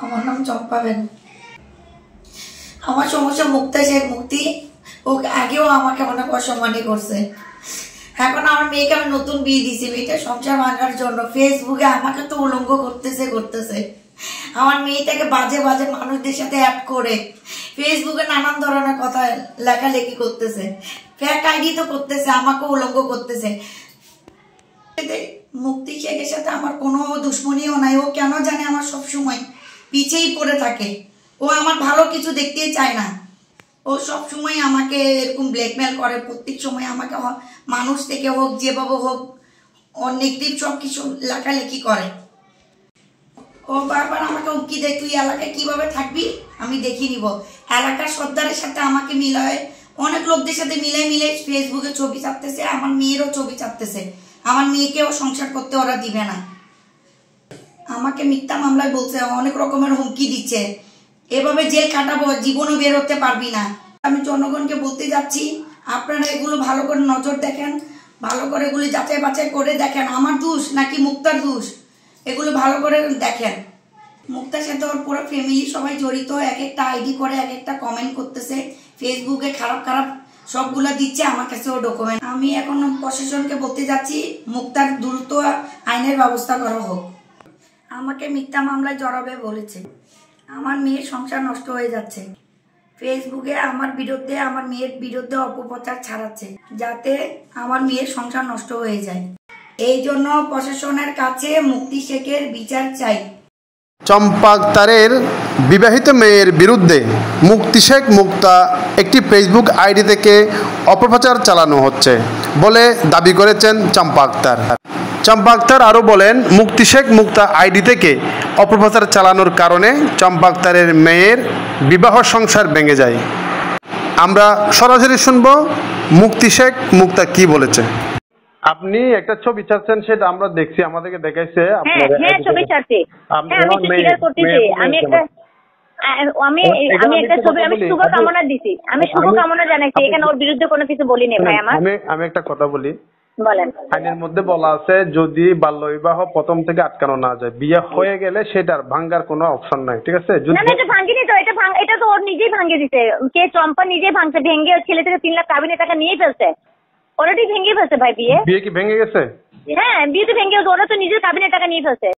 আমার নাম চম্পা বেগম। আমার সমস্যা মুক্তা শেখ মুক্তি। ও আগেও আমাকে অনেক অসম্মানই করছে। এখন আমার মেয়েকে আমি নতুন বিয়ে দিয়েছি, মেয়েটা সংসার ভাঙার জন্য ফেসবুকে আমাকে তো উলঙ্গ করতেছে। আমার মেয়েটাকে বাজে বাজে মানুষদের সাথে অ্যাড করে ফেসবুকে নানান ধরনের কথা লেখালেখি করতেছে, ফেক আইডি তো করতেছে, আমাকে উলঙ্গ করতেছে। মুক্তি শেখের সাথে আমার কোনো দুশ্মনীও নাই। ও কেন জানে আমার সবসময় পিছেই পড়ে থাকে। ও আমার ভালো কিছু দেখতেই চায় না। ও সবসময় আমাকে এরকম ব্ল্যাকমেল করে, প্রত্যেক সময় আমাকে মানুষ থেকে হোক যেভাবে হোক ও নেগেটিভ সব কিছু লেখালেখি করে। ও বারবার আমাকে হুমকি দেয়, তুই এলাকায় কিভাবে থাকবি আমি দেখি নিব। এলাকার সর্দারের সাথে আমাকে মিলায়, অনেক লোকদের সাথে মিলে ফেসবুকে ছবি ছাড়তেছে, আমার মেয়েরও ছবি ছাড়তেছে। আমার মেয়েকেও সংসার করতে ওরা দিবে না। আমাকে মিথ্যা মামলায় বলছে, অনেক রকমের হুমকি দিচ্ছে, এভাবে জেল কাটাবো, জীবনও বের হতে পারবি না। আমি জনগণকে বলতে যাচ্ছি, আপনারা এগুলো ভালো করে নজর দেখেন, ভালো করে এগুলি যাচাই বাছাই করে দেখেন আমার দোষ নাকি মুক্তার দোষ, এগুলো ভালো করে দেখেন। মুক্তার সাথে ওর পুরো ফ্যামিলি সবাই জড়িত, এক একটা আইডি করে এক একটা কমেন্ট করতেছে, ফেসবুকে খারাপ খারাপ সবগুলা দিচ্ছে, আমার কাছে ও ডকুমেন্ট। আমি এখন প্রশাসনকে বলতে যাচ্ছি, মুক্তার দ্রুত আইনের ব্যবস্থা করা হোক। আমাকে মিথ্যা মামলায় জড়াবে বলেছে। আমার মেয়ের সংসার নষ্ট হয়ে যাচ্ছে। ফেসবুকে আমার বিরুদ্ধে, আমার মেয়ের বিরুদ্ধে অপপ্রচার ছড়াচ্ছে, যাতে আমার মেয়ের সংসার নষ্ট হয়ে যায়। এই জন্য প্রশাসনের কাছে মুক্তি শেখের বিচার চাই। চম্পা আক্তারের বিবাহিত মেয়ের বিরুদ্ধে মুক্তি শেখ মুক্তা একটি ফেসবুক আইডি থেকে অপপ্রচার চালানো হচ্ছে বলে দাবি করেছেন চম্পা আক্তার। চম্পা আক্তার আরও বলেন, মুক্তি শেখ মুক্তা আইডি থেকে অপপ্রচার চালানোর কারণে চম্পা আক্তারের মেয়ের বিবাহ সংসার ভেঙে যায়। আমরা সরাসরি শুনব মুক্তি শেখ মুক্তা কি বলেছে। আপনি একটা ছবি ছাড়ছেন, সেটা আমরা দেখছি, আমাদেরকে দেখাইছে। হ্যাঁ ছবি ছাড়ছি, হ্যাঁ আমি তো স্বীকার করতেছি। আমি একটা ছবি, আমি শুভকামনা দিছি, আমি শুভকামনা জানাইছি, এখানে ওর বিরুদ্ধে কোনো কিছু বলিনি ভাই। আমি একটা কথা বলি, বলেন। আইনের মধ্যে বলা আছে, যদি বাল্য বিবাহ প্রথম থেকে আটকানো না যায়, বিয়ে হয়ে গেলে সেটার ভাঙ্গার কোনো অপশন নাই, ঠিক আছে? না এটা ভাঙ্গিনি তো, এটা তো ওর নিজেই ভাঙ্গে দিতে, কে চম্পা নিজেই ভাঙছে, ভেঙে ছেলে থেকে 3 লাখ কাবিনের টাকা নিয়ে ফেলছে, অলরেডি ভেঙে ফেলছে ভাই। বিয়ে কি ভেঙে গেছে? হ্যাঁ বিয়ে তো ভেঙে গেছে, ওরা তো নিজের কাবিনের টাকা নিয়ে ফেলছে।